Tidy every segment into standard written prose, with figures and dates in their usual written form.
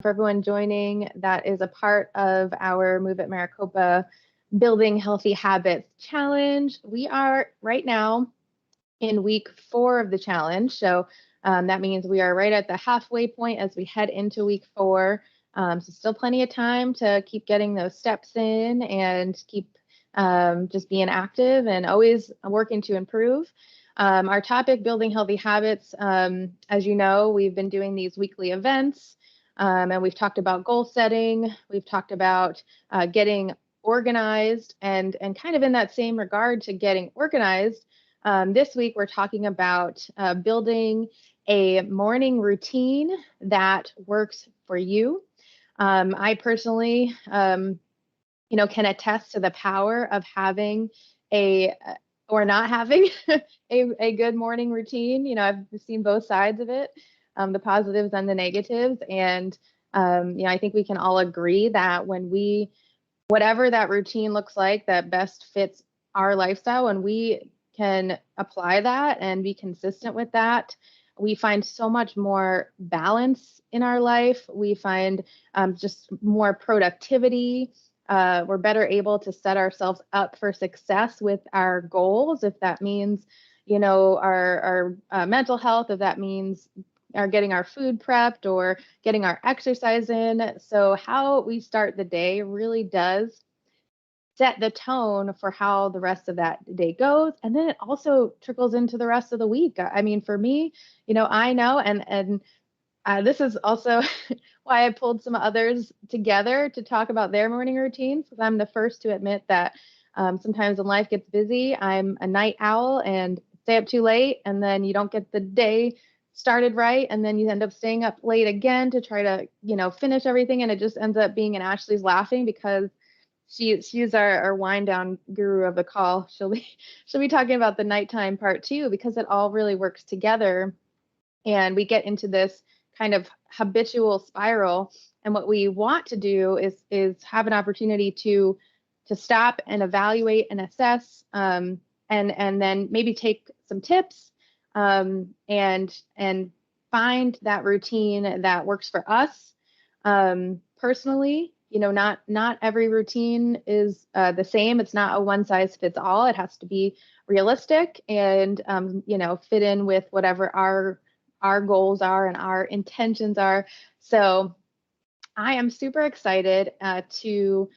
for everyone joining that is a part of our Move at Maricopa Building Healthy Habits Challenge. We are right now in week 4 of the challenge. So that means we are right at the halfway point as we head into week 4. So still plenty of time to keep getting those steps in and keep just being active and always working to improve. Our topic, building healthy habits, as you know, we've been doing these weekly events. And we've talked about goal setting. We've talked about getting organized, and kind of in that same regard to getting organized. This week, we're talking about building a morning routine that works for you. I personally, can attest to the power of having or not having a good morning routine. I've seen both sides of it. The positives and the negatives. And, I think we can all agree that whatever that routine looks like that best fits our lifestyle, when we can apply that and be consistent with that, we find so much more balance in our life. We find just more productivity. We're better able to set ourselves up for success with our goals, if that means, our mental health, if that means are getting our food prepped or getting our exercise in. So how we start the day really does set the tone for how the rest of that day goes. And then it also trickles into the rest of the week. I mean, for me, I know, and this is also why I pulled some others together to talk about their morning routines, because I'm the first to admit that sometimes when life gets busy, I'm a night owl and stay up too late, and then you don't get the day started right, and then you end up staying up late again to try to finish everything, and it just ends up being, and Ashley's laughing because she's our wind down guru of the call. She'll be talking about the nighttime part too, because it all really works together, and we get into this kind of habitual spiral. And what we want to do is have an opportunity to stop and evaluate and assess, and then maybe take some tips, and find that routine that works for us. Personally, not every routine is the same. It's not a one size fits all. It has to be realistic and fit in with whatever our goals are and our intentions are. So I am super excited to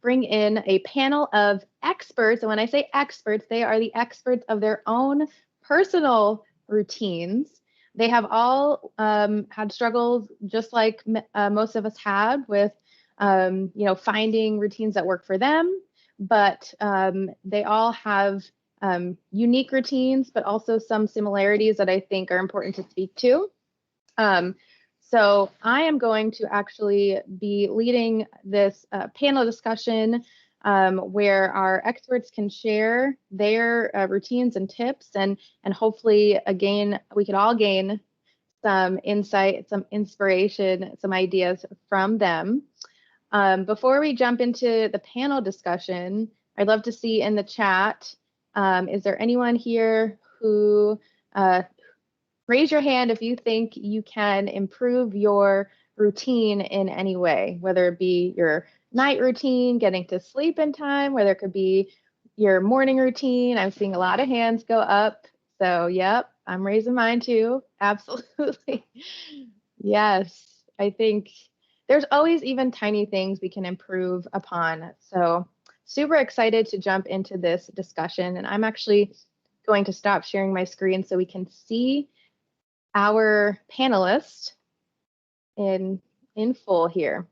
bring in a panel of experts. And when I say experts, they are the experts of their own personal routines. They have all had struggles, just like most of us had, with finding routines that work for them. But they all have unique routines, but also some similarities that I think are important to speak to. So I am going to actually be leading this panel discussion where our experts can share their routines and tips, and hopefully, again, we could all gain some insight, some inspiration, some ideas from them. Before we jump into the panel discussion, I'd love to see in the chat, is there anyone here who raise your hand if you think you can improve your routine in any way, whether it be your night routine, getting to sleep in time, whether it could be your morning routine. I'm seeing a lot of hands go up. So, yep, I'm raising mine too. Absolutely. Yes, I think there's always even tiny things we can improve upon. So, super excited to jump into this discussion. And I'm actually going to stop sharing my screen so we can see our panelists in full here.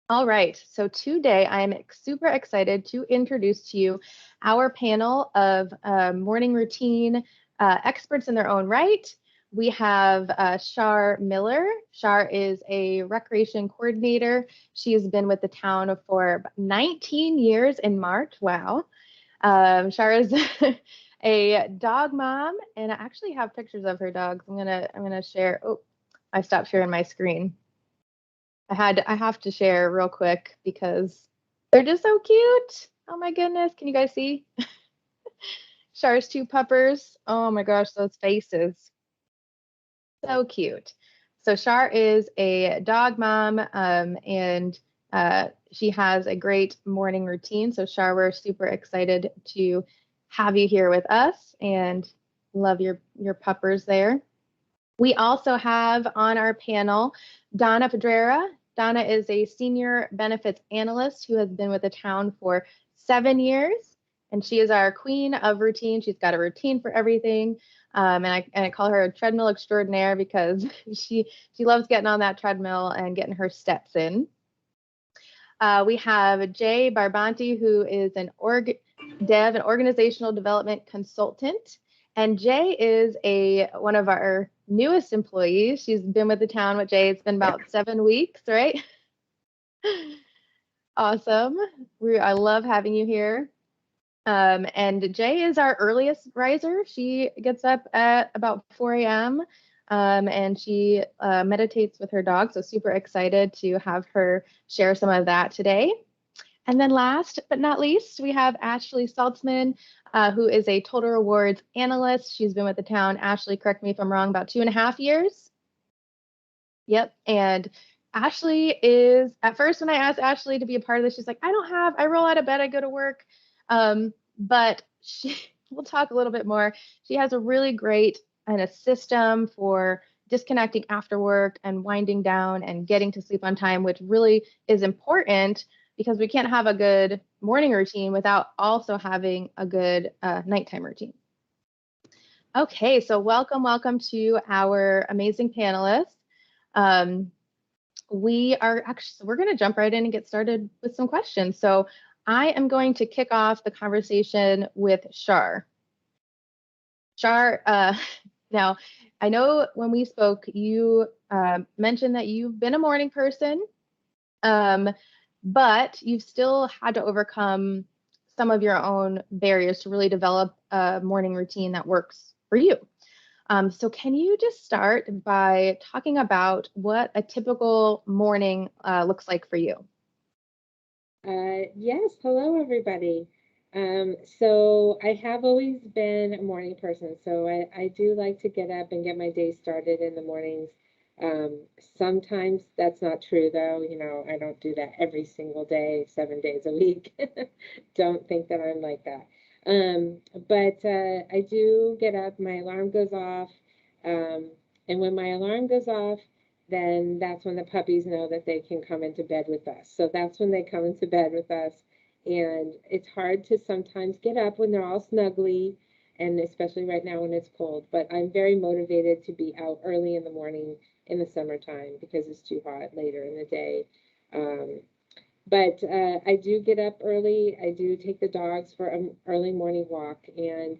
All right, so today I'm super excited to introduce to you our panel of morning routine experts in their own right. We have Char Miller. Char is a recreation coordinator. She has been with the town for 19 years in March. Wow. Char is a dog mom, and I actually have pictures of her dogs. I'm gonna share. Oh, I stopped sharing my screen. I have to share real quick because they're just so cute. Oh my goodness, can you guys see? Char's 2 puppers. Oh my gosh, those faces. So cute. So Char is a dog mom, and she has a great morning routine. So Char, we're super excited to have you here with us, and love your puppers there. We also have on our panel Donna Pedrera. Donna is a senior benefits analyst who has been with the town for 7 years, and she is our queen of routine. She's got a routine for everything, and I call her a treadmill extraordinaire because she loves getting on that treadmill and getting her steps in. We have Jaye Barbanti, who is an an organizational development consultant. And Jaye is one of our newest employees. She's been with the town with Jaye. It's been about 7 weeks, right? Awesome. I love having you here. And Jaye is our earliest riser. She gets up at about 4 a.m. And she meditates with her dog. So super excited to have her share some of that today. And then last but not least, we have Ashley Saltzman, who is a total rewards analyst. She's been with the town, Ashley, correct me if I'm wrong, about 2.5 years. Yep. And Ashley is, at first when I asked Ashley to be a part of this, she's like, I roll out of bed, I go to work. But we'll talk a little bit more. She has a really great a system for disconnecting after work and winding down and getting to sleep on time, which really is important because we can't have a good morning routine without also having a good nighttime routine. Okay, so welcome to our amazing panelists. We're going to jump right in and get started with some questions. So I am going to kick off the conversation with Char. Char, now I know when we spoke, you mentioned that you've been a morning person, but you've still had to overcome some of your own barriers to really develop a morning routine that works for you. So can you just start by talking about what a typical morning looks like for you? Yes, hello everybody. So I have always been a morning person, so I do like to get up and get my day started in the mornings. Sometimes that's not true though, I don't do that every single day, 7 days a week. Don't think that I'm like that. But I do get up, my alarm goes off, and when my alarm goes off, then that's when the puppies know that they can come into bed with us. So that's when they come into bed with us. And it's hard to sometimes get up when they're all snuggly, and especially right now when it's cold. But I'm very motivated to be out early in the morning in the summertime because it's too hot later in the day. But I do get up early. I do take the dogs for an early morning walk, and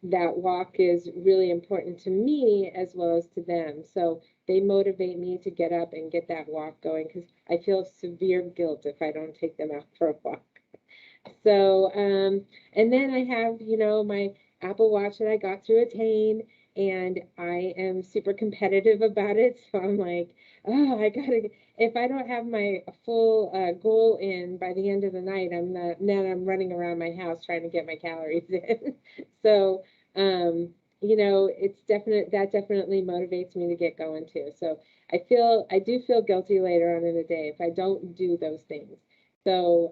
that walk is really important to me as well as to them. So they motivate me to get up and get that walk going because I feel severe guilt if I don't take them out for a walk. So, and then I have, my Apple Watch that I got through Attain, and I am super competitive about it. So I'm like, oh, if I don't have my full goal in by the end of the night, then I'm running around my house trying to get my calories in. So, that definitely motivates me to get going too. So I do feel guilty later on in the day if I don't do those things. So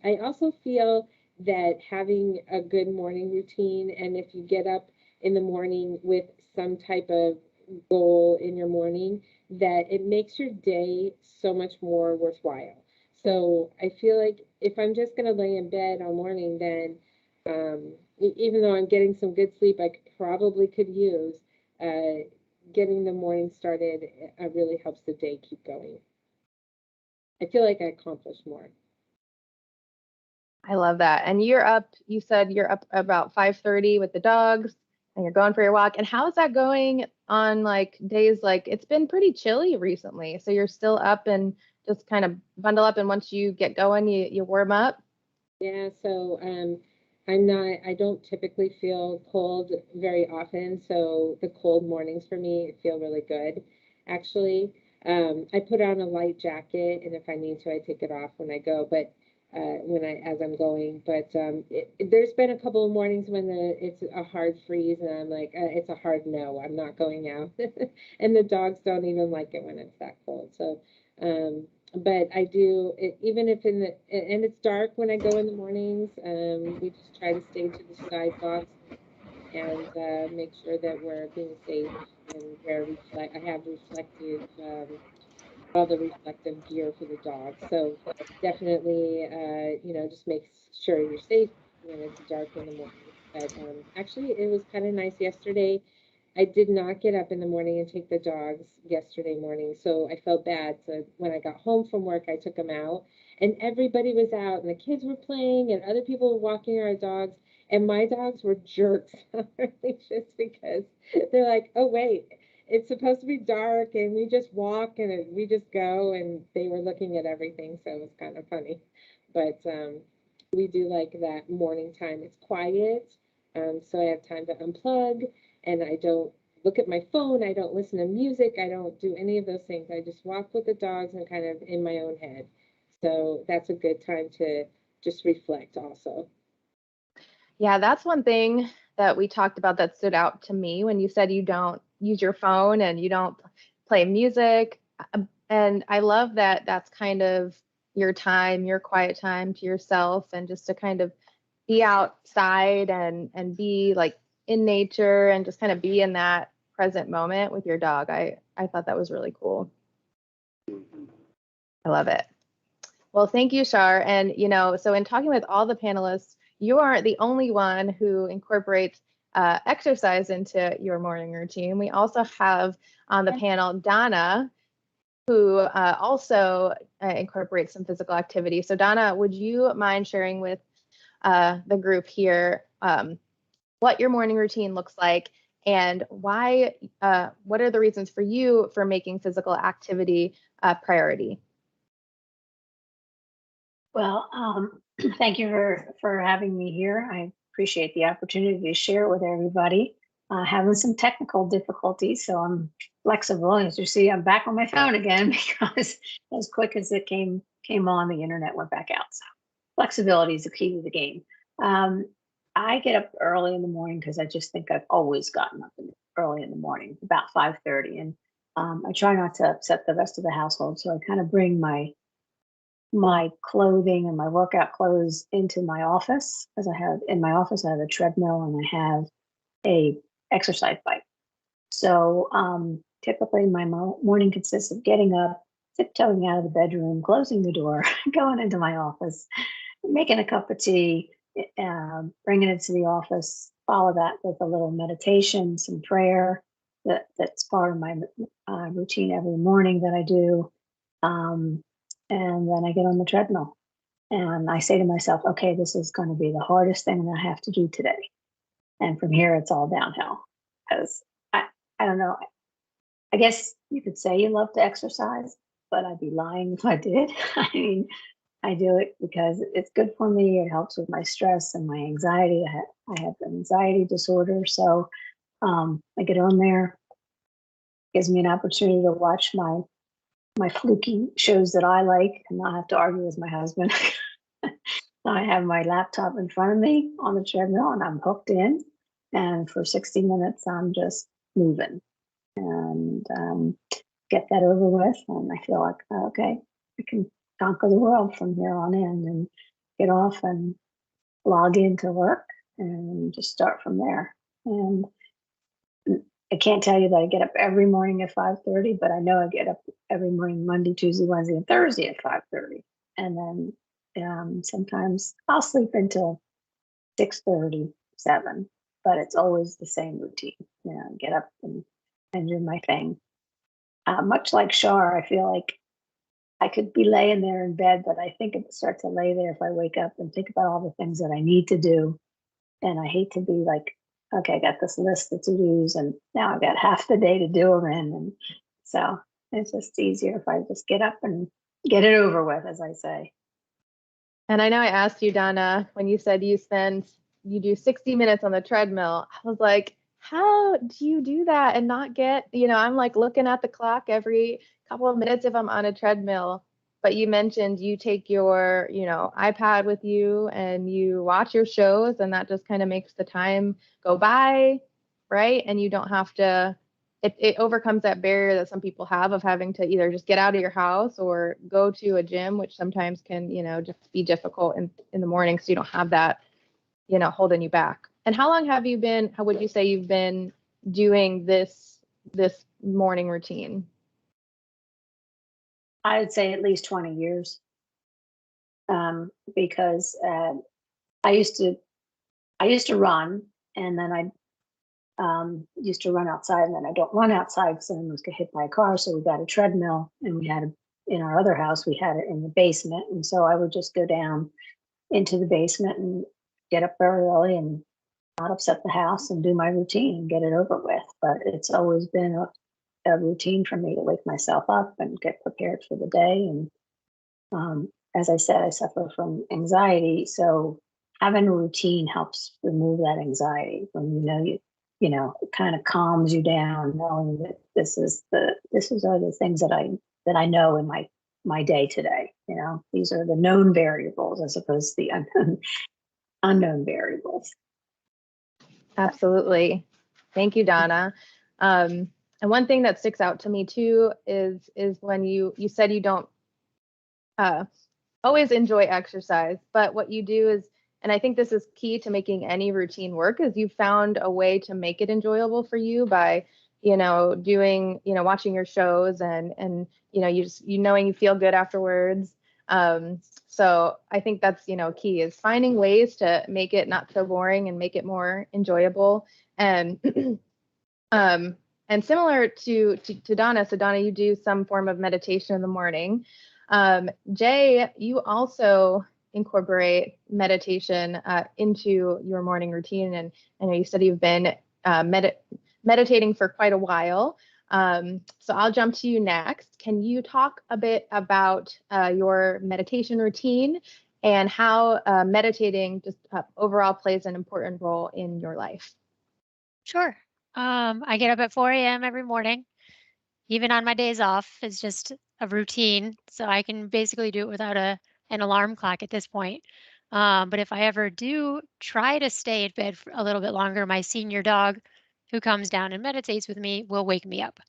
I also feel that having a good morning routine, and if you get up in the morning with some type of goal in your morning, that it makes your day so much more worthwhile. So I feel like if I'm just going to lay in bed all morning, then even though I'm getting some good sleep, I probably could use getting the morning started. Really helps the day keep going. I feel like I accomplished more. I love that. And you said you're up about 5:30 with the dogs and you're going for your walk. And how is that going on like days like it's been pretty chilly recently? So you're still up and just kind of bundle up, and once you get going, you warm up? Yeah, so I don't typically feel cold very often, so the cold mornings for me feel really good, actually. I put on a light jacket, and if I need to, I take it off when I go, but as I'm going. But there's been a couple of mornings when it's a hard freeze, and I'm like, it's a hard no. I'm not going out, and the dogs don't even like it when it's that cold. So, but I do it, even if and it's dark when I go in the mornings. We just try to stay to the sidewalks and make sure that we're being safe and I have reflective all the reflective gear for the dog. So definitely, just make sure you're safe when it's dark in the morning. But actually, it was kind of nice yesterday. I did not get up in the morning and take the dogs yesterday morning, so I felt bad. So when I got home from work, I took them out, and everybody was out, and the kids were playing, and other people were walking our dogs, and my dogs were jerks just because they're like, oh wait, it's supposed to be dark and we just walk and we just go, and they were looking at everything, so it was kind of funny. But we do like that morning time. It's quiet, so I have time to unplug, and I don't look at my phone, I don't listen to music, I don't do any of those things. I just walk with the dogs and kind of in my own head. So that's a good time to just reflect also. Yeah, that's one thing that we talked about that stood out to me when you said you don't use your phone and you don't play music. And I love that that's kind of your time, your quiet time to yourself, and just to kind of be outside and be like in nature and just kind of be in that present moment with your dog. I thought that was really cool. I love it. Well, thank you, Char. And, so in talking with all the panelists, you aren't the only one who incorporates exercise into your morning routine. We also have on the panel Donna, who also incorporates some physical activity. So Donna, would you mind sharing with the group here what your morning routine looks like and why, what are the reasons for you for making physical activity a priority? Well, thank you for having me here. I appreciate the opportunity to share with everybody. Having some technical difficulties, so I'm flexible. As you see, I'm back on my phone again because as quick as it came on, the internet went back out. So flexibility is the key to the game. I get up early in the morning because I just think I've always gotten up early in the morning, about 5:30, and I try not to upset the rest of the household. So I kind of bring my clothing and my workout clothes into my office, because I have a treadmill and I have a exercise bike. So typically my morning consists of getting up, tiptoeing out of the bedroom, closing the door, going into my office, making a cup of tea, bringing it to the office, follow that with a little meditation, some prayer. That's part of my routine every morning that I do. And then I get on the treadmill and I say to myself, okay, this is going to be the hardest thing that I have to do today. And from here, it's all downhill. Because I don't know, I guess you could say you love to exercise, but I'd be lying if I did. I mean, I do it because it's good for me. It helps with my stress and my anxiety. I have an anxiety disorder. So I get on there, gives me an opportunity to watch my fluky shows that I like and not have to argue with my husband. I have my laptop in front of me on the treadmill and I'm hooked in. And for 60 minutes, I'm just moving and get that over with. And I feel like, okay, I can conquer the world from here on in and get off and log into work and just start from there. And I can't tell you that I get up every morning at 5:30, but I know I get up every morning, Monday, Tuesday, Wednesday, and Thursday at 5:30. And then sometimes I'll sleep until 6:30, 7, but it's always the same routine. Get up and do my thing. Much like Char, I feel like I could be laying there in bed, but I think it starts to lay there if I wake up and think about all the things that I need to do. And I hate to be like, okay, I got this list of to-dos and now I've got half the day to do them in. And so it's just easier if I just get up and get it over with, as I say. And I know I asked you, Donna, when you said you do 60 minutes on the treadmill. I was like, how do you do that and not get, I'm like looking at the clock every couple of minutes if I'm on a treadmill, but you mentioned you take your, iPad with you and you watch your shows, and that just kind of makes the time go by, right? And you don't have to, it overcomes that barrier that some people have of having to either just get out of your house or go to a gym, which sometimes can, just be difficult in the morning. So you don't have that, holding you back. And how long have you been, how would you say you've been doing this morning routine? I'd say at least 20 years. Because I used to run, and then I used to run outside, and then I don't run outside because I almost get hit by a car. So we got a treadmill, and we had in our other house, we had it in the basement. And so I would just go down into the basement and get up very early and not upset the house and do my routine and get it over with. But it's always been a routine for me to wake myself up and get prepared for the day. And as I said, I suffer from anxiety. So having a routine helps remove that anxiety when it kind of calms you down, knowing that this are the things that I know in my day today. These are the known variables as opposed to the unknown variables. Absolutely. Thank you, Donna. And one thing that sticks out to me too is when you said you don't always enjoy exercise, but what you do is, and I think this is key to making any routine work, is you found a way to make it enjoyable for you by, doing, watching your shows and you knowing you feel good afterwards. So I think that's, key is finding ways to make it not so boring and make it more enjoyable. And and similar to Donna, so Donna, you do some form of meditation in the morning. Jaye, you also incorporate meditation into your morning routine, and I know you said you've been meditating for quite a while. So I'll jump to you next. Can you talk a bit about your meditation routine and how meditating just overall plays an important role in your life? Sure. I get up at 4 a.m. every morning, even on my days off. It's just a routine, so I can basically do it without an alarm clock at this point. But if I ever do try to stay in bed for a little bit longer, my senior dog, who comes down and meditates with me, will wake me up.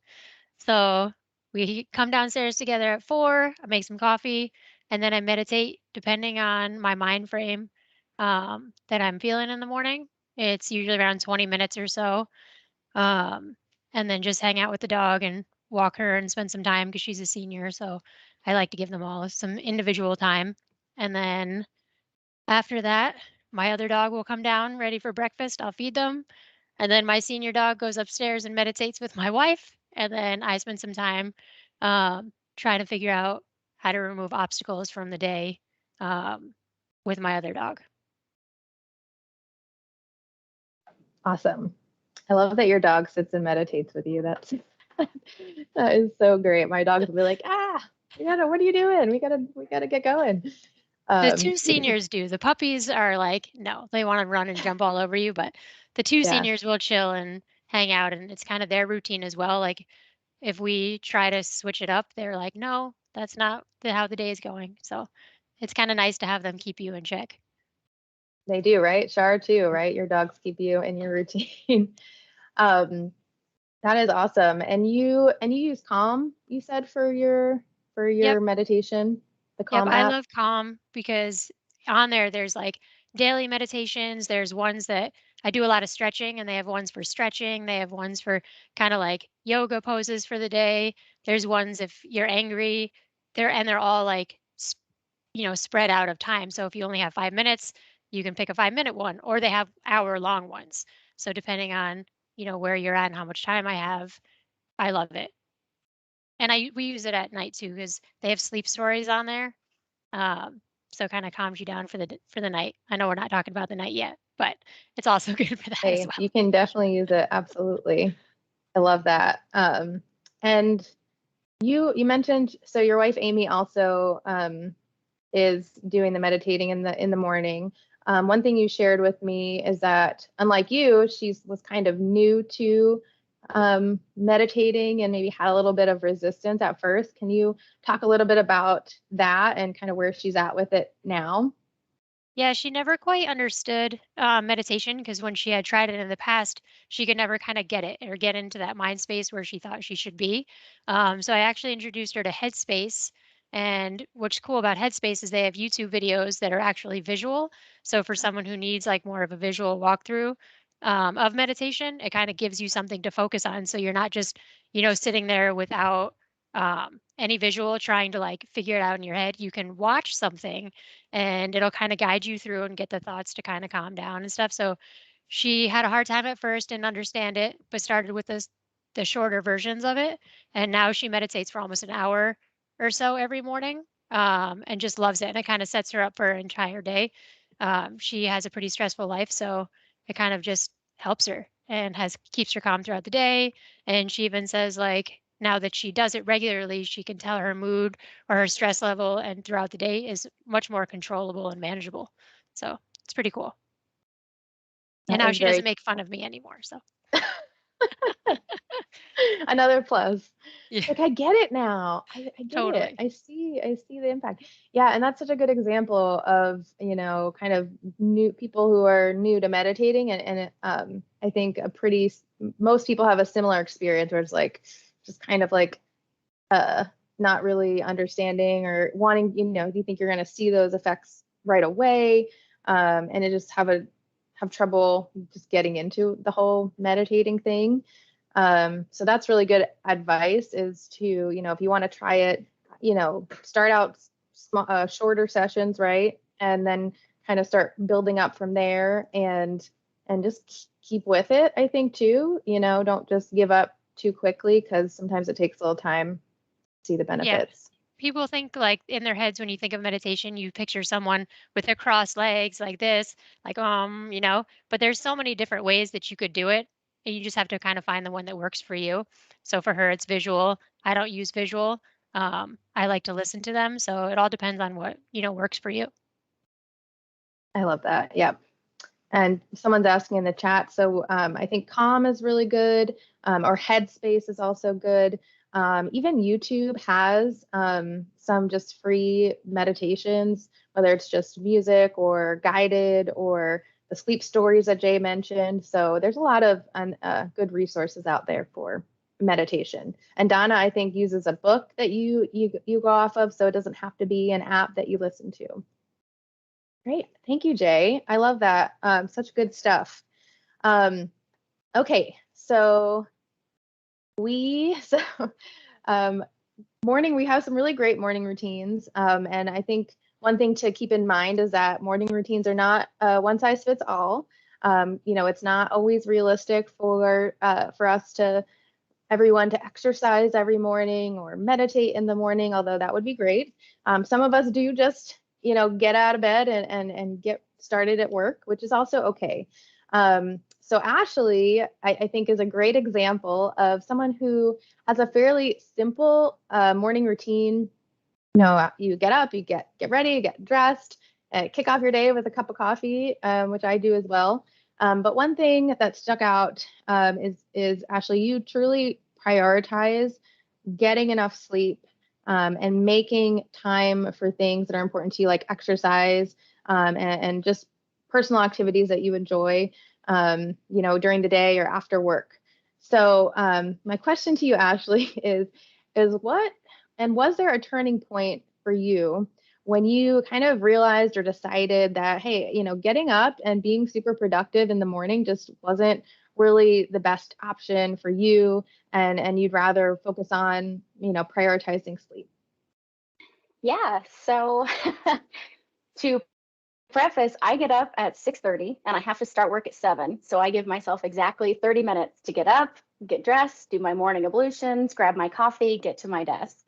So we come downstairs together at 4, I make some coffee, and then I meditate depending on my mind frame that I'm feeling in the morning. It's usually around 20 minutes or so. Um, and then just hang out with the dog and walk her and spend some time because she's a senior. So I like to give them all some individual time. And then after that, my other dog will come down ready for breakfast. I'll feed them. And then my senior dog goes upstairs and meditates with my wife. And then I spend some time trying to figure out how to remove obstacles from the day with my other dog. Awesome. I love that your dog sits and meditates with you. That is so great. My dogs will be like, what are you doing? We gotta get going. The two seniors do. The puppies are like, no, they want to run and jump all over you, but the two seniors will chill and hang out, and it's kind of their routine as well. Like if we try to switch it up, they're like, no, that's not how the day is going. So it's kind of nice to have them keep you in check. They do, right? Char too, right? Your dogs keep you in your routine. That is awesome. And you use Calm, you said, for your meditation, the Calm Yep, app? I love Calm because on there's like daily meditations. There's ones that I do a lot of stretching, and they have ones for stretching. They have ones for kind of like yoga poses for the day. There's ones if you're angry. They're all like spread out of time. So if you only have 5 minutes, you can pick a 5-minute one, or they have hour-long ones. So depending on where you're at and how much time I have, I love it. And we use it at night too because they have sleep stories on there. So it kind of calms you down for the night. I know we're not talking about the night yet, but it's also good for that as well. You can definitely use it. Absolutely. I love that. And you mentioned, so your wife Amy also is doing the meditating in the morning. One thing you shared with me is that unlike you, she was kind of new to meditating and maybe had a little bit of resistance at first. Can you talk a little bit about that and kind of where she's at with it now? Yeah, she never quite understood meditation because when she had tried it in the past, she could never kind of get it or get into that mind space where she thought she should be. So I actually introduced her to Headspace. And what's cool about Headspace is they have YouTube videos that are actually visual. So for someone who needs like more of a visual walkthrough of meditation, it kind of gives you something to focus on. So you're not just, sitting there without any visual trying to like figure it out in your head. You can watch something and it'll kind of guide you through and get the thoughts to kind of calm down and stuff. So she had a hard time at first and understand it, but started with the shorter versions of it. And now she meditates for almost an hour or so every morning, and just loves it. And it kind of sets her up for her entire day. She has a pretty stressful life, so it kind of just helps her and keeps her calm throughout the day. And she even says like now that she does it regularly, she can tell her mood or her stress level and throughout the day is much more controllable and manageable. So it's pretty cool. And That now is she doesn't very make fun of me anymore. So another plus. yeah, Like I get it now. I get it. totally. I see the impact. Yeah, and that's such a good example of, kind of new people who are new to meditating and I think most people have a similar experience where it's like just kind of like not really understanding or wanting, you think you're going to see those effects right away, and it just have trouble just getting into the whole meditating thing. So that's really good advice is to, if you want to try it, start out shorter sessions, right? And then kind of start building up from there and just keep with it, I think too, don't just give up too quickly because sometimes it takes a little time to see the Yeah. benefits. People think like in their heads when you think of meditation, you picture someone with their crossed legs like this, like but there's so many different ways that you could do it. And you just have to kind of find the one that works for you. So for her, it's visual. I don't use visual. I like to listen to them. So it all depends on what, works for you. I love that. Yep. And someone's asking in the chat. So I think Calm is really good, or Headspace is also good. Even YouTube has some just free meditations, whether it's just music or guided or the sleep stories that Jaye mentioned. So there's a lot of good resources out there for meditation. And Donna, I think, uses a book that you go off of, so it doesn't have to be an app that you listen to. Great. Thank you, Jaye. I love that. Such good stuff. Okay, so we have some really great morning routines. And I think one thing to keep in mind is that morning routines are not one size fits all. It's not always realistic for everyone to exercise every morning or meditate in the morning, although that would be great. Some of us do just, get out of bed and get started at work, which is also okay. So Ashley, I think, is a great example of someone who has a fairly simple morning routine. You get up, you get ready, get dressed, kick off your day with a cup of coffee, which I do as well. But one thing that stuck out is Ashley, you truly prioritize getting enough sleep and making time for things that are important to you, like exercise and just personal activities that you enjoy, during the day or after work. So my question to you, Ashley, is what, and was there a turning point for you when you kind of realized or decided that, hey, getting up and being super productive in the morning just wasn't really the best option for you, and you'd rather focus on, prioritizing sleep? Yeah, so to preface, I get up at 6:30 and I have to start work at 7. So I give myself exactly 30 minutes to get up, get dressed, do my morning ablutions, grab my coffee, get to my desk.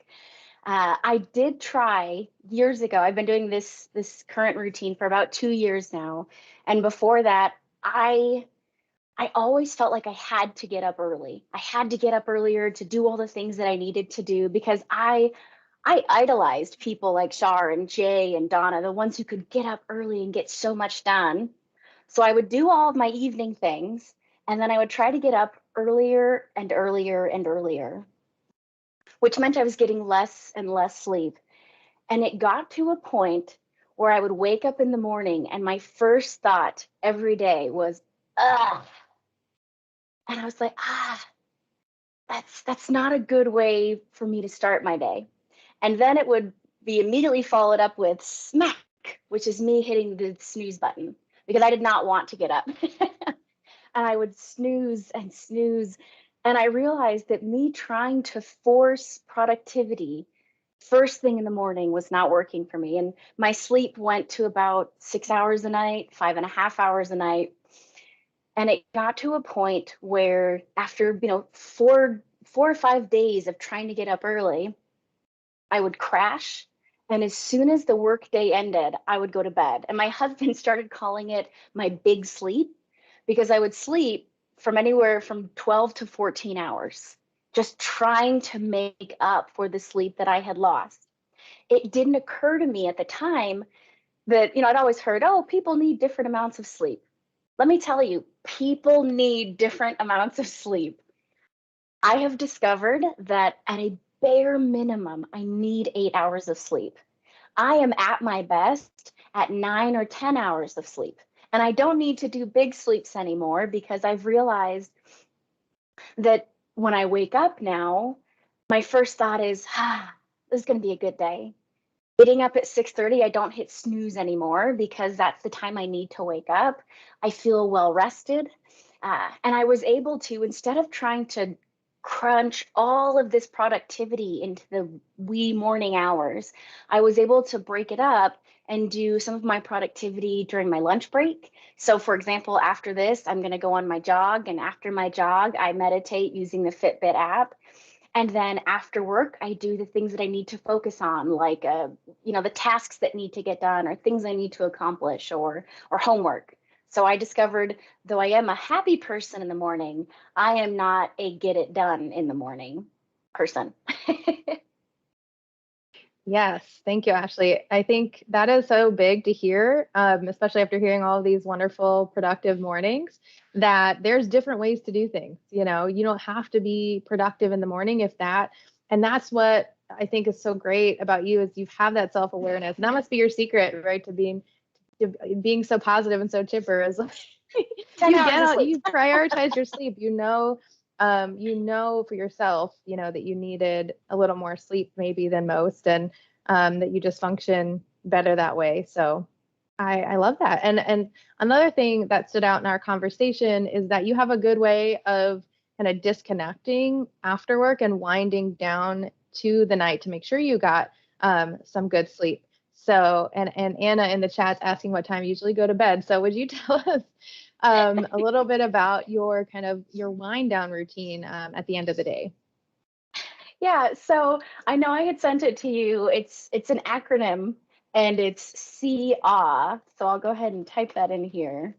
I did try years ago. I've been doing this current routine for about 2 years now. And before that, I always felt like I had to get up early. I had to get up earlier to do all the things that I needed to do because I idolized people like Char and Jaye and Donna, the ones who could get up early and get so much done. So I would do all of my evening things, and then I would try to get up earlier and earlier and earlier, which meant I was getting less and less sleep. And it got to a point where I would wake up in the morning and my first thought every day was, ugh. And I was like, that's not a good way for me to start my day. And then it would be immediately followed up with smack, which is me hitting the snooze button because I did not want to get up. And I would snooze and snooze. And I realized that me trying to force productivity first thing in the morning was not working for me. And my sleep went to about 6 hours a night, 5.5 hours a night. And it got to a point where after, 4 or 5 days of trying to get up early, I would crash. And as soon as the workday ended, I would go to bed. And my husband started calling it my big sleep because I would sleep from anywhere from 12 to 14 hours, just trying to make up for the sleep that I had lost. It didn't occur to me at the time that, I'd always heard, oh, people need different amounts of sleep. Let me tell you, people need different amounts of sleep. I have discovered that at a bare minimum, I need 8 hours of sleep. I am at my best at 9 or 10 hours of sleep. And I don't need to do big sleeps anymore because I've realized that when I wake up now, my first thought is, this is going to be a good day. Getting up at 6:30, I don't hit snooze anymore because that's the time I need to wake up. I feel well rested. And I was able to, instead of trying to crunch all of this productivity into the wee morning hours, I was able to break it up and do some of my productivity during my lunch break. So for example, after this, I'm going to go on my jog. And after my jog, I meditate using the Fitbit app. And then after work, I do the things that I need to focus on, like, the tasks that need to get done or things I need to accomplish or homework. So I discovered, though I am a happy person in the morning, I am not a get it done in the morning person. Yes, thank you, Ashley. I think that is so big to hear, especially after hearing all of these wonderful, productive mornings, that there's different ways to do things. You don't have to be productive in the morning and that's what I think is so great about you is you have that self-awareness. And that must be your secret, right? To being so positive and so chipper is like, you prioritize your sleep, for yourself, that you needed a little more sleep maybe than most, and that you just function better that way. So I love that. And another thing that stood out in our conversation is that you have a good way of kind of disconnecting after work and winding down to the night to make sure you got some good sleep. So, and Anna in the chat's asking what time you usually go to bed. So would you tell us a little bit about your wind down routine at the end of the day? Yeah, so I know I had sent it to you. It's an acronym and it's CAW. So I'll go ahead and type that in here.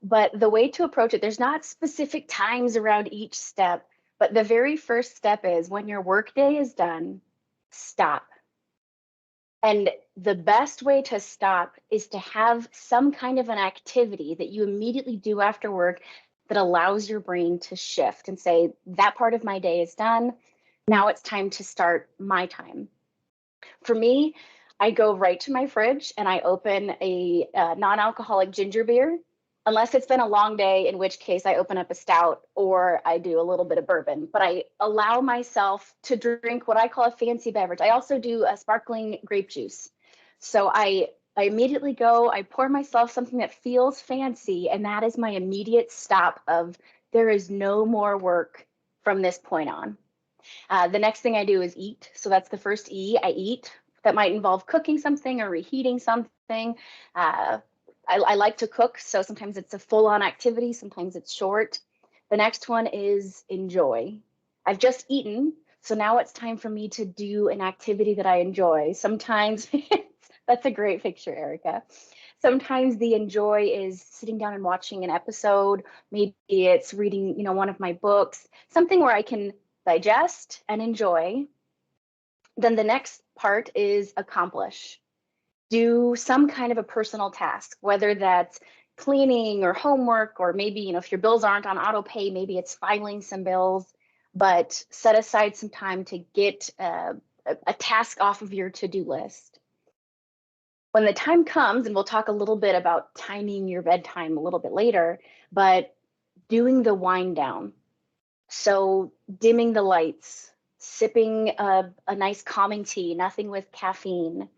But the way to approach it, there's not specific times around each step, but the very first step is when your workday is done, stop. And the best way to stop is to have some kind of an activity that you immediately do after work that allows your brain to shift and say, that part of my day is done. Now it's time to start my time. For me, I go right to my fridge and I open a non-alcoholic ginger beer, unless it's been a long day, in which case I open up a stout or I do a little bit of bourbon. But I allow myself to drink what I call a fancy beverage. I also do a sparkling grape juice. So I immediately go, I pour myself something that feels fancy, and that is my immediate stop of there is no more work from this point on. The next thing I do is eat. So that's the first E, I eat. That might involve cooking something or reheating something. I like to cook, so sometimes it's a full-on activity, sometimes it's short. The next one is enjoy. I've just eaten, so now it's time for me to do an activity that I enjoy. Sometimes, that's a great picture, Erica. Sometimes the enjoy is sitting down and watching an episode. Maybe it's reading, one of my books, something where I can digest and enjoy. Then the next part is accomplish. Do some kind of a personal task, whether that's cleaning or homework, or maybe, if your bills aren't on auto pay, maybe it's filing some bills, but set aside some time to get a task off of your to-do list. When the time comes, and we'll talk a little bit about timing your bedtime a little bit later, but doing the wind down. So dimming the lights, sipping a nice calming tea, nothing with caffeine,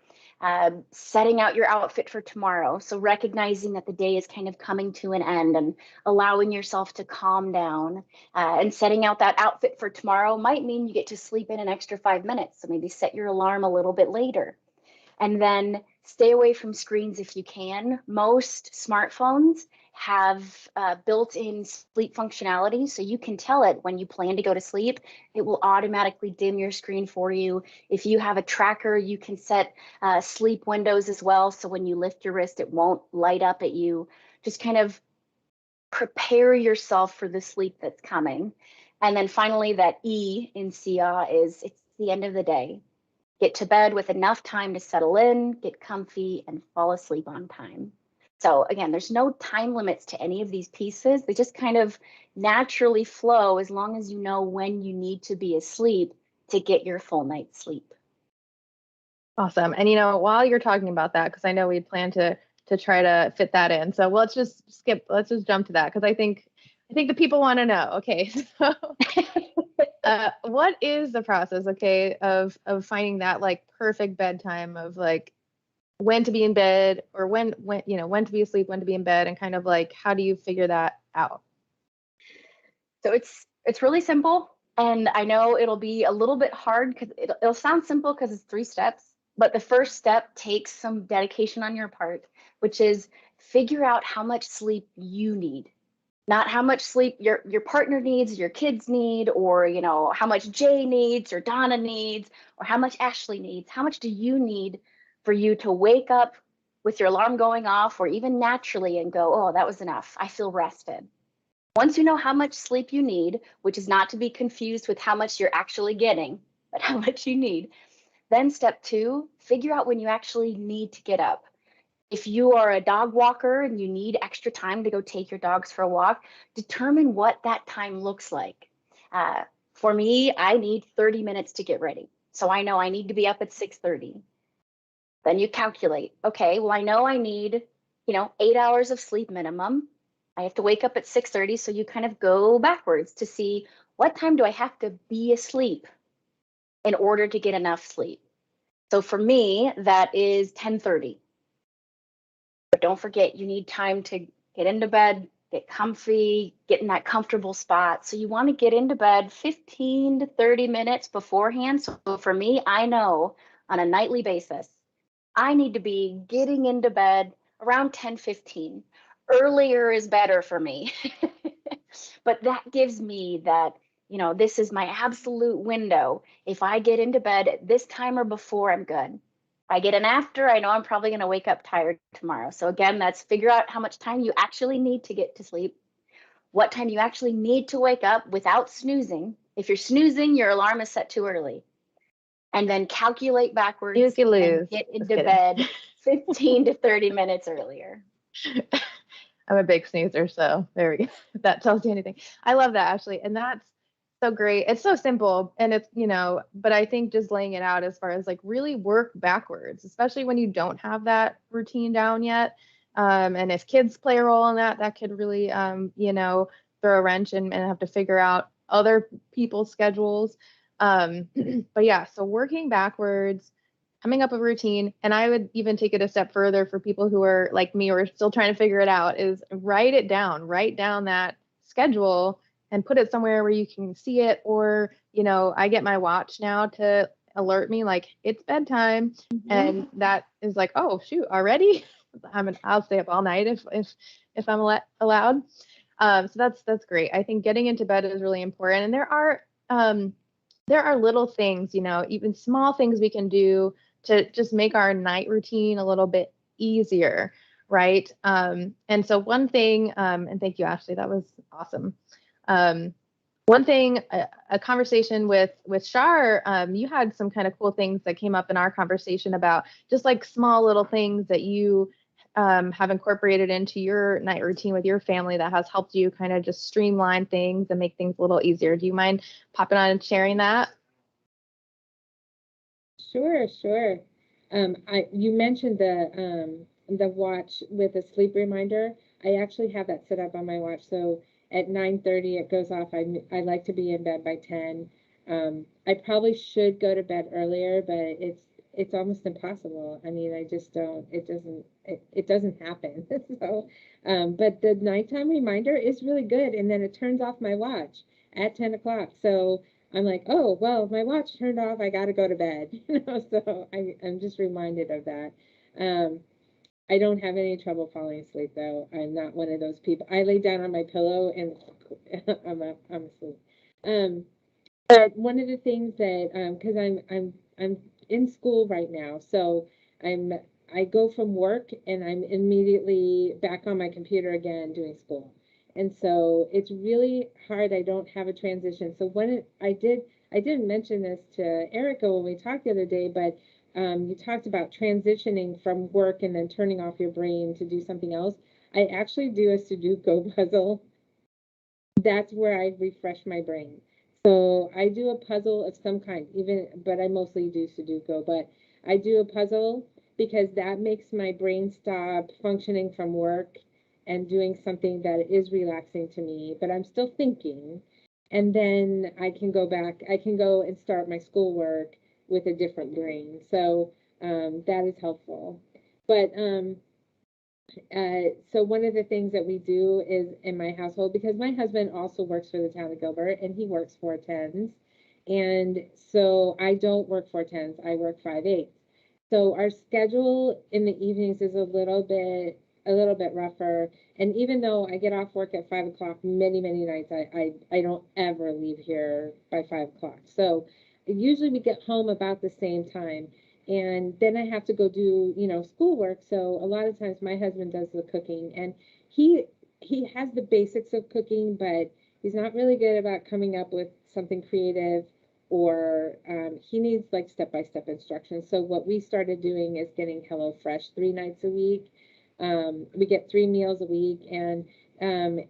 setting out your outfit for tomorrow. So recognizing that the day is kind of coming to an end and allowing yourself to calm down, and setting out that outfit for tomorrow might mean you get to sleep in an extra 5 minutes. So maybe set your alarm a little bit later. And then stay away from screens if you can. Most smartphones have built-in sleep functionality, so you can tell it when you plan to go to sleep. It will automatically dim your screen for you. If you have a tracker, you can set sleep windows as well, so when you lift your wrist, it won't light up at you. Just kind of prepare yourself for the sleep that's coming. And then finally, that E in SIA is it's the end of the day. Get to bed with enough time to settle in, get comfy, and fall asleep on time. So again, there's no time limits to any of these pieces. They just kind of naturally flow as long as you know when you need to be asleep to get your full night's sleep. Awesome. And while you're talking about that, because I know we plan to try to fit that in. So let's just jump to that, because I think the people want to know. Okay, so what is the process, okay, of finding that like perfect bedtime of like when to be in bed, or when to be asleep, when to be in bed, and kind of like how do you figure that out? So it's really simple, and I know it'll be a little bit hard because it'll sound simple because it's 3 steps, but the first step takes some dedication on your part, which is figure out how much sleep you need. Not how much sleep your partner needs, your kids need, or how much Jaye needs, or Donna needs, or how much Ashley needs. How much do you need for you to wake up with your alarm going off, or even naturally, and go, oh, that was enough. I feel rested. Once you know how much sleep you need, which is not to be confused with how much you're actually getting, but how much you need, then step 2, figure out when you actually need to get up. If you are a dog walker and you need extra time to go take your dogs for a walk, determine what that time looks like. For me, I need 30 minutes to get ready. So I know I need to be up at 6:30. Then you calculate, okay, well, I know I need, 8 hours of sleep minimum. I have to wake up at 6:30. So you kind of go backwards to see what time do I have to be asleep in order to get enough sleep. So for me, that is 10:30. But don't forget, you need time to get into bed, get comfy, get in that comfortable spot. So you want to get into bed 15 to 30 minutes beforehand. So for me, I know on a nightly basis, I need to be getting into bed around 10:15. Earlier is better for me. But that gives me that, this is my absolute window. If I get into bed at this time or before, I'm good. I get in after, I know I'm probably going to wake up tired tomorrow. So again, that's figure out how much time you actually need to get to sleep, what time you actually need to wake up without snoozing. If you're snoozing, your alarm is set too early. And then calculate backwards and get into bed 15 to 30 minutes earlier. I'm a big snoozer, so there we go. If that tells you anything. I love that, Ashley. And that's so great. It's so simple, and it's, but I think just laying it out as far as like really work backwards, especially when you don't have that routine down yet. And if kids play a role in that could really, throw a wrench and have to figure out other people's schedules. But yeah, so working backwards, coming up with a routine, and I would even take it a step further for people who are like me or still trying to figure it out, is write down that schedule and put it somewhere where you can see it. Or, I get my watch now to alert me like it's bedtime. Mm-hmm. And that is like, oh shoot, already? I'll stay up all night if I'm allowed. So that's great. I think getting into bed is really important. And there are little things, even small things we can do to just make our night routine a little bit easier, right? And so one thing, and thank you, Ashley, that was awesome. One thing, a conversation with Char, you had some kind of cool things that came up in our conversation about just like small little things that you have incorporated into your night routine with your family that has helped you kind of just streamline things and make things a little easier? Do you mind popping on and sharing that? Sure, sure. You mentioned the watch with a sleep reminder. I actually have that set up on my watch. So at 9:30 it goes off. I like to be in bed by 10. I probably should go to bed earlier, but it's almost impossible. I mean, I just don't. It doesn't happen. So, but the nighttime reminder is really good, and then it turns off my watch at 10 o'clock. So I'm like, oh, well, my watch turned off. I got to go to bed. So I'm just reminded of that. I don't have any trouble falling asleep, though. I'm not one of those people. I lay down on my pillow and I'm asleep. But one of the things that, because I'm in school right now, so I go from work and I'm immediately back on my computer again doing school. And so it's really hard. I don't have a transition. So I didn't mention this to Erica when we talked the other day, but you talked about transitioning from work and then turning off your brain to do something else. I actually do a Sudoku puzzle. That's where I refresh my brain. So I do a puzzle of some kind, but I mostly do Sudoku, but I do a puzzle because that makes my brain stop functioning from work and doing something that is relaxing to me, but I'm still thinking. And then I can go and start my schoolwork with a different brain. So that is helpful. But so one of the things that we do is in my household, because my husband also works for the town of Gilbert and he works 4/10s. And so I don't work 4/10s, I work 5/8. So our schedule in the evenings is a little bit rougher. And even though I get off work at 5 o'clock, many nights, I don't ever leave here by 5 o'clock. So usually we get home about the same time. And then I have to go do, schoolwork. So a lot of times my husband does the cooking, and he has the basics of cooking, but he's not really good about coming up with something creative, or he needs like step-by-step instructions. So what we started doing is getting HelloFresh 3 nights a week. We get 3 meals a week, and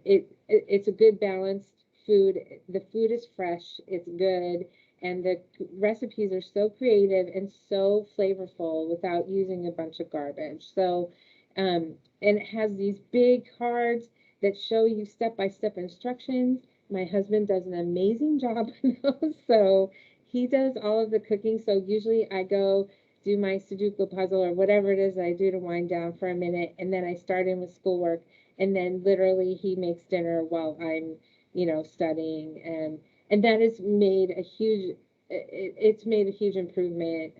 it's a good balanced food. The food is fresh, it's good, and the recipes are so creative and so flavorful without using a bunch of garbage. So, and it has these big cards that show you step-by-step instructions. My husband does an amazing job on those. So he does all of the cooking. So usually I go do my Sudoku puzzle or whatever it is that I do to wind down for a minute, and then I start in with schoolwork, and then literally he makes dinner while I'm, studying, and that has made a huge, it's made a huge improvement,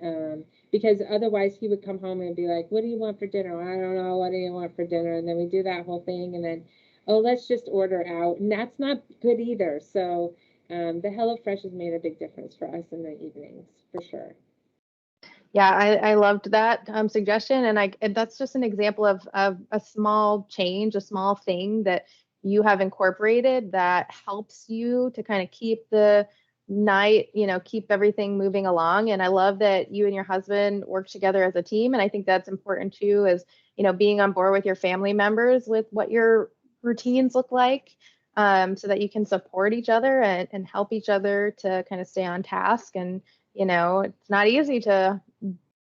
because otherwise he would come home and be like, what do you want for dinner? I don't know, what do you want for dinner? And then we do that whole thing, and then, oh, let's just order out, and that's not good either. So the HelloFresh has made a big difference for us in the evenings, for sure. Yeah, I loved that suggestion, and that's just an example of a small change, a small thing that you have incorporated that helps you to kind of keep the night, keep everything moving along. And I love that you and your husband work together as a team, and I think that's important too, is being on board with your family members with what your routines look like, so that you can support each other and help each other to kind of stay on task. And it's not easy to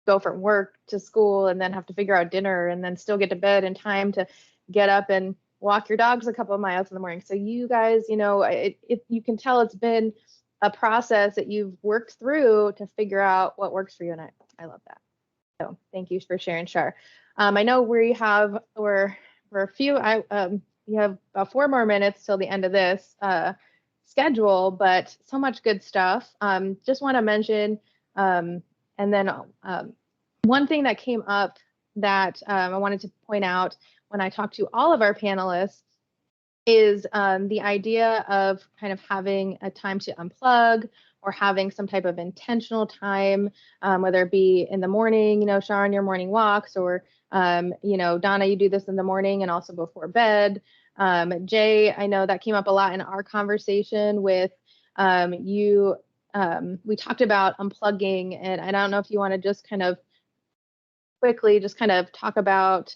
go from work to school and then have to figure out dinner and then still get to bed in time to get up and walk your dogs a couple of miles in the morning. So you guys, you can tell it's been a process that you've worked through to figure out what works for you. And I love that. So thank you for sharing, Char. I know we're a few, we have about 4 more minutes till the end of this schedule, but so much good stuff. Just want to mention, and then one thing that came up that I wanted to point out when I talked to all of our panelists is the idea of kind of having a time to unplug, or having some type of intentional time, whether it be in the morning, Char, on your morning walks, or, Donna, you do this in the morning and also before bed. Jaye, I know that came up a lot in our conversation with you. We talked about unplugging, and I don't know if you want to just kind of quickly just kind of talk about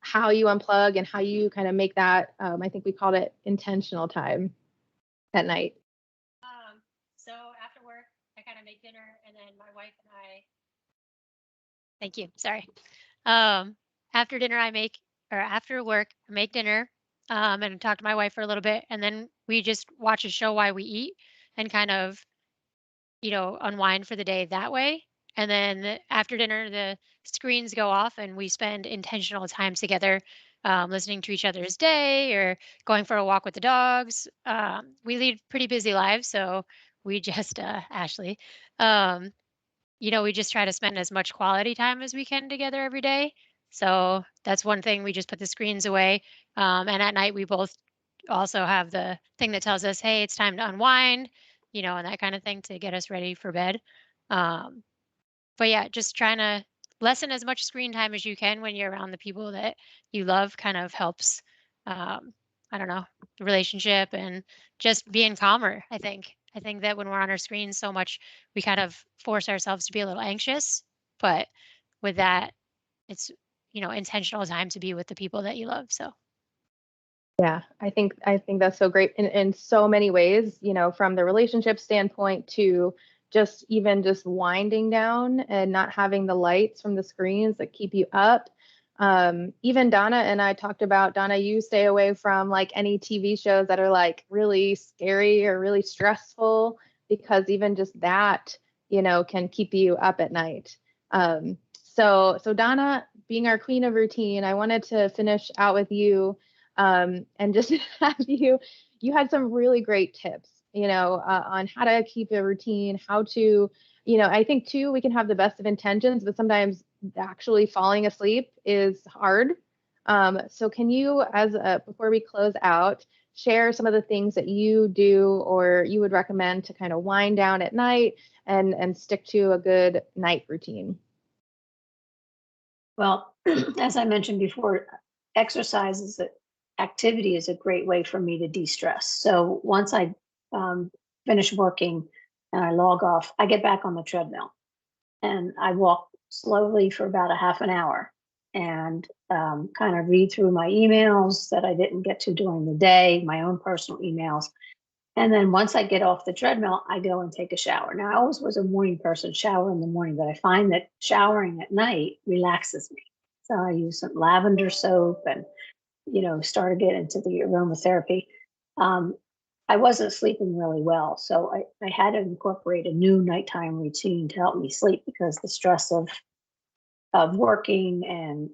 how you unplug and how you kind of make that, I think we called it intentional time at night. So after work, I kind of make dinner, and then my wife and I. Thank you. Sorry. After dinner, after work, I make dinner, and talk to my wife for a little bit, and then we just watch a show while we eat, and kind of, unwind for the day that way. And then after dinner, the screens go off, and we spend intentional time together, listening to each other's day or going for a walk with the dogs. We lead pretty busy lives, so we just, Ashley, um, we just try to spend as much quality time as we can together every day. So that's one thing. We just put the screens away. And at night, we both also have the thing that tells us, hey, it's time to unwind, and that kind of thing to get us ready for bed. Um, but yeah, just trying to lessen as much screen time as you can when you're around the people that you love kind of helps, I don't know, the relationship and just being calmer, I think. I think that when we're on our screens so much, we kind of force ourselves to be a little anxious. But with that, it's, intentional time to be with the people that you love. So Yeah, I think that's so great in so many ways, from the relationship standpoint to just even just winding down and not having the lights from the screens that keep you up. Even Donna and I talked about, Donna, you stay away from like any TV shows that are like really scary or really stressful, because even just that, can keep you up at night. So Donna, being our queen of routine, I wanted to finish out with you, and just have you had some really great tips, on how to keep a routine, how to, I think too, we can have the best of intentions, but sometimes actually falling asleep is hard. So can you, before we close out, share some of the things that you do or you would recommend to kind of wind down at night and stick to a good night routine? Well, as I mentioned before, exercise activity is a great way for me to de-stress. So once I finish working and I log off, I get back on the treadmill and I walk slowly for about a half an hour and kind of read through my emails that I didn't get to during the day, my own personal emails. And then once I get off the treadmill, I go and take a shower. Now, I always was a morning person, shower in the morning, but I find that showering at night relaxes me. So I use some lavender soap and, start to get into the aromatherapy. I wasn't sleeping really well. So I had to incorporate a new nighttime routine to help me sleep, because the stress of working and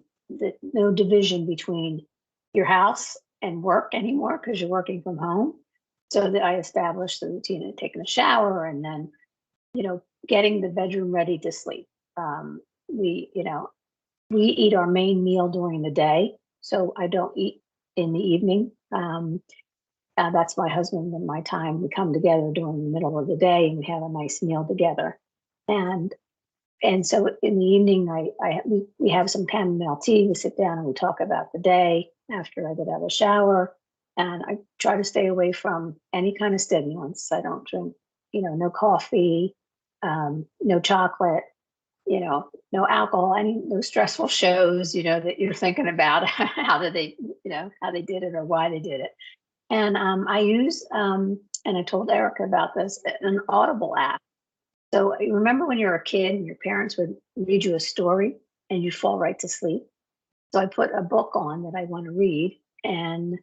no division between your house and work anymore because you're working from home. So that I established the routine of taking a shower and then, getting the bedroom ready to sleep. We eat our main meal during the day, so I don't eat in the evening. That's my husband and my time. We come together during the middle of the day and we have a nice meal together. And so in the evening, we have some chamomile tea. We sit down and we talk about the day after I get out of the shower. And I try to stay away from any kind of stimulants. I don't drink, no coffee, no chocolate, no alcohol, no stressful shows, that you're thinking about how did they, how they did it or why they did it. And I use, and I told Erica about this, an Audible app. So you remember when you were a kid and your parents would read you a story and you fall right to sleep? So I put a book on that I want to read, and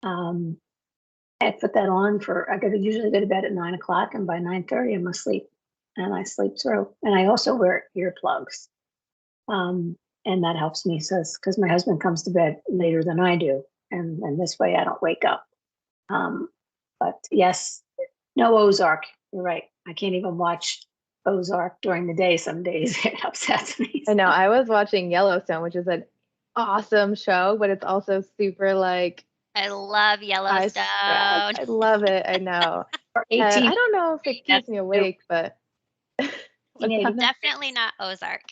I put that on usually go to bed at 9 o'clock, and by 9:30 I'm asleep, and I sleep through. And I also wear earplugs, and that helps me, because my husband comes to bed later than I do, and this way I don't wake up. But yes, no Ozark. You're right. I can't even watch Ozark during the day. Some days it upsets me. I know. I was watching Yellowstone, which is an awesome show, but it's also super like, I love Yellowstone. I love it. I know. For I 18, don't know if it keeps me awake, but what's Teenage- that? Definitely not Ozark,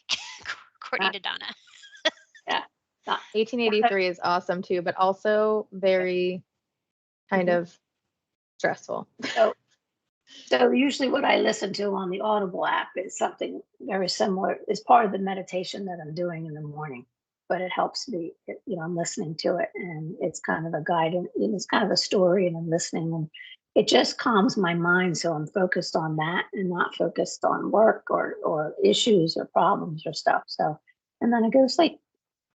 according to Donna. yeah. 1883 is awesome too, but also very kind of stressful. So usually what I listen to on the Audible app is something very similar. It's part of the meditation that I'm doing in the morning. but it helps me, I'm listening to it, and it's kind of a guide, and it's kind of a story, and I'm listening, and it just calms my mind. So I'm focused on that and not focused on work or issues or problems or stuff. So, and then I go to sleep,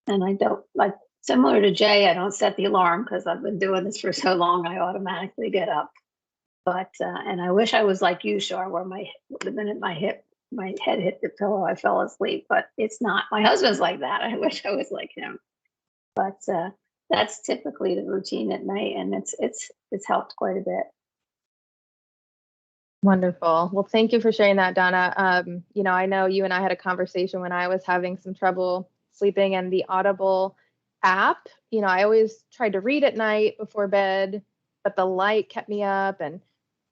and I don't, like, similar to Jay, I don't set the alarm because I've been doing this for so long, I automatically get up. But, and I wish I was like you, Char, where the minute my head hit the pillow, I fell asleep, but it's not. My husband's like that. I wish I was like him. But that's typically the routine at night, and it's helped quite a bit. Wonderful. Well, thank you for sharing that, Donna. I know you and I had a conversation when I was having some trouble sleeping, and the Audible app, I always tried to read at night before bed, but the light kept me up. And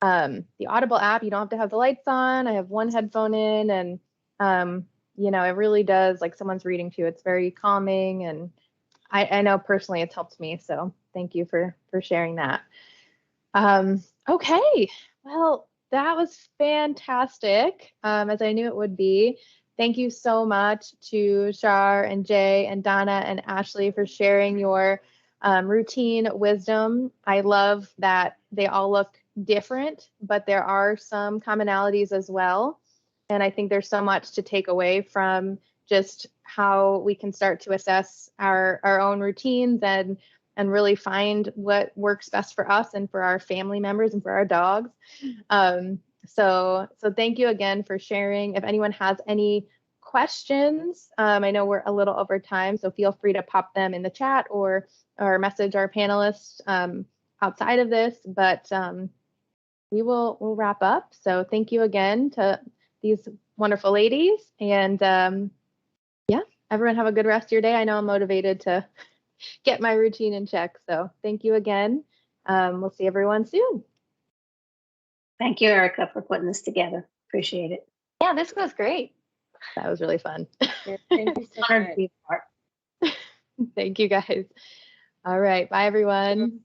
the Audible app, you don't have to have the lights on. I have one headphone in, and it really does, like someone's reading to you. It's very calming, and I know personally it's helped me. So thank you for sharing that. Okay, well, that was fantastic, as I knew it would be. Thank you so much to Char and Jay and Donna and Ashley for sharing your routine wisdom. I love that they all look different, but there are some commonalities as well. And I think there's so much to take away from just how we can start to assess our own routines and really find what works best for us and for our family members and for our dogs. So thank you again for sharing. If anyone has any questions, I know we're a little over time, so feel free to pop them in the chat or message our panelists outside of this, but we'll wrap up. So thank you again to these wonderful ladies, and everyone have a good rest of your day. I know I'm motivated to get my routine in check. So thank you again. We'll see everyone soon. Thank you, Erica, for putting this together. Appreciate it. Yeah, this was great. That was really fun. Yeah, thank you so Honored much. to be a part. Thank you, guys. All right. Bye, everyone.